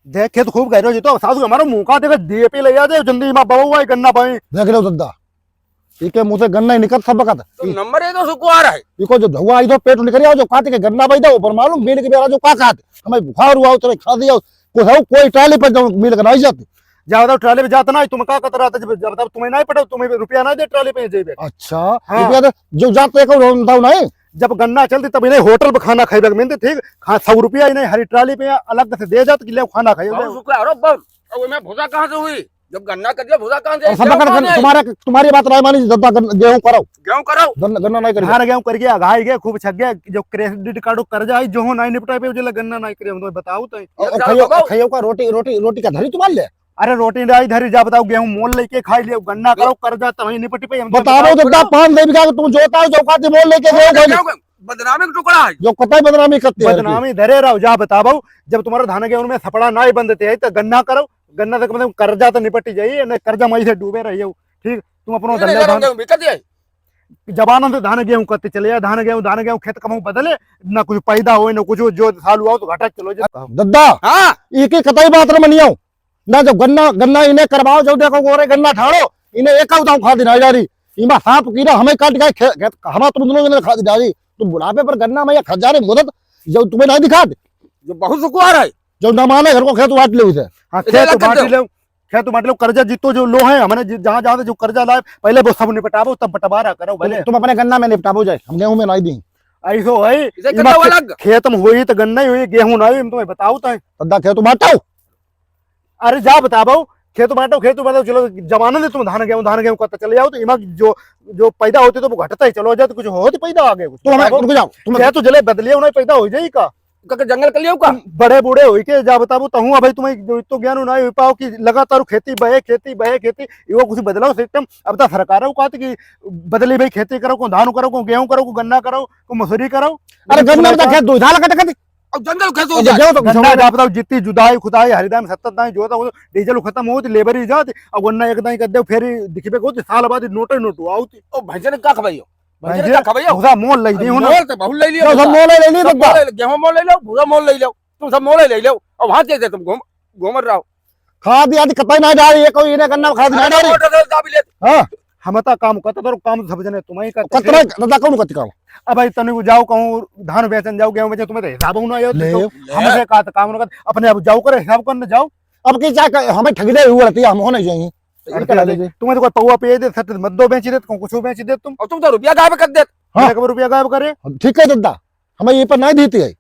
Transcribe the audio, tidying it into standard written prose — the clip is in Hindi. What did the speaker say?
देख खेत खूब गहरो जी तो सासू हमारा मुंह का देख डीएपी ले आ दे जिंदगी में बहू है गन्ना पाए देख लो दद्दा ठीक है मुंह से गन्ना ही निकल सब बकत तो नंबर है तो सुकुआर है इको जो धुआ आई तो पेट निकल आओ जो खाते के गन्ना भाई दो पर मालूम मिल के बेरा जो का खाते हमें बुखार हुआ उतरे खा दिया कोई ट्राली पर जो मिल कर आई जाती ज्यादा ट्राली पे जाता ना तुम का कतरा था जब तुम्हें नहीं पड़ा तुम्हें रुपया ना दे ट्राली पे जेबे अच्छा हाँ। रुपया जो जाते को नहीं जब गन्ना चलती तब इन्हें होटल पे खाना खाई मिलते ठीक 100 रुपया इन्हें हरी ट्राली पे अलग से दे जाते कि ले खाना खाई बहुत सुकुआर हो बम अब मैं भूसा कहां से हुई जब गन्ना कर दिया भूसा कहां से तुम्हारी बात गेहूं कराओ गेहूं कराओ गन्ना नहीं करेगा हार गया करके आगाई गए खूब छक गया जो क्रेडिट कार्ड कर्जा आई जो नहीं निपटा पे जो गन्ना नहीं करे तो बताओ तो खाइयो का रोटी का धरी तुम्हारे ले अरे रोटी नहीं धरी जा बताओ गेहूं मोल लेके खाई लियो गन्ना करो कर्जा तभी निपट पे बताओ तो 5 देवी का तुम जोता हो जो खाते मोल लेके गेहूं बदनामी का टुकड़ा है जो कतई बदनामी करते हैं बदनामी धरे रहो जा बताओ जब तुम्हारा धान गेहूं में थपड़ा नहीं बंधते है तो गन्ना करो गन्ना तक मतलब कर्जा तो निपट जाइए न कर्जा मई से डूबे रहिए ठीक तुम अपनो धंधा जबानों से धान गेहूं करते चले धान गेहूं खेत कमाऊ बदले ना कुछ पैदा हो न कुछ जो साल हुआ तो घाटा चलो दद्दा हाँ एक कतई बात न मनियो ना जब गन्ना इन्हें करवाओ जो देखो गोरे गन्ना ठाड़ो इन्हें एक उताऊ खा दी जा रही इमा सांप कीड़ा हमें काट गए हम तुम दोनों ने खा दी जा रही तुम बुढ़ापे पर गन्ना में खजारे मुदत जो तुम्हें नहीं दिखा दे जो बहुत सुकुआर है जो न माने घर को खेत बांट ले उसे खेत बांट लो कर्जा जीतो जो लो है हमने जहाँ जहाँ जो कर्जा लाए पहले वो सब निपटाबो तब बंटवारा करो भले तुम अपने गन्ना में निपटाबो जाए हम गेहूं में नहीं दी ऐसो है खेत में हुई तो गन्ना ही हुई गेहूं ना हुई तुम्हें बताओ तो दद्दा खेत बांटो अरे जा बताओ खेत बांटो चलो जमाने दे तुम धान गेहूं करते चले जाओ तो इमा जो पैदा होते तो वो घटता ही चलो जाए तो कुछ होती पैदा आगे रुक जाओ तुम तो जले बदलिए उन्हें पैदा हो जाए का जंगल कर लियो का बड़े बूढ़े हुई के जा बताबू तो हूँ भाई तुम्हें जो तो ज्ञान ना हो पाओ कि लगातार खेती वो कुछ बदलाव सिस्टम अब तो सरकार कहते कि बदली भाई खेती करो को धान करो को गेहूं करो को गन्ना करो को मसूरी करो अरे गन्ना में खेत दो धान कट अब जंगल खेत हो जाए जाए तो गन्ना जा बताओ जितनी जुदाई खुदाई हरिदाई में 70 दाई जो था डीजल खत्म हो लेबर ही जाती अब गन्ना एक दाई कर दे फिर दिखबे को साल बाद नोट आउती ओ भजन का खबैयो भजन का खबैयो भूसा मोल ले दी मोल तो बहुत ले लियो सब मोल ले ली दद्दा गेहूं मोल ले लो भूसा मोल ले लो तुम सब मोल ले लो और वहां से तुम घूमर रहो खाद आदि कतई ना जा रही है कोई इन्हें गन्ना खाद ना जा रही हां हम तो काम करते तो काम सब जने तुम्हें करते कतरा दद्दा कौन कति काम अब भाई तने जाओ कहूं धान बेचन जाओ गेहूं बेचन तुम्हें तो हिसाब ना आयो तो हमसे का काम ना अपने अब जाओ करे हिसाब करने जाओ अब की चाहे हमें ठग दे हुआ रहती है हम होने चाहिए तुम्हें तो कोई पौवा पे दे सट मद्दो बेच दे कुछ बेच दे तुम और तुम तो रुपया गायब कर दे रुपया गायब करे ठीक है दद्दा हमें ये पर नहीं देती है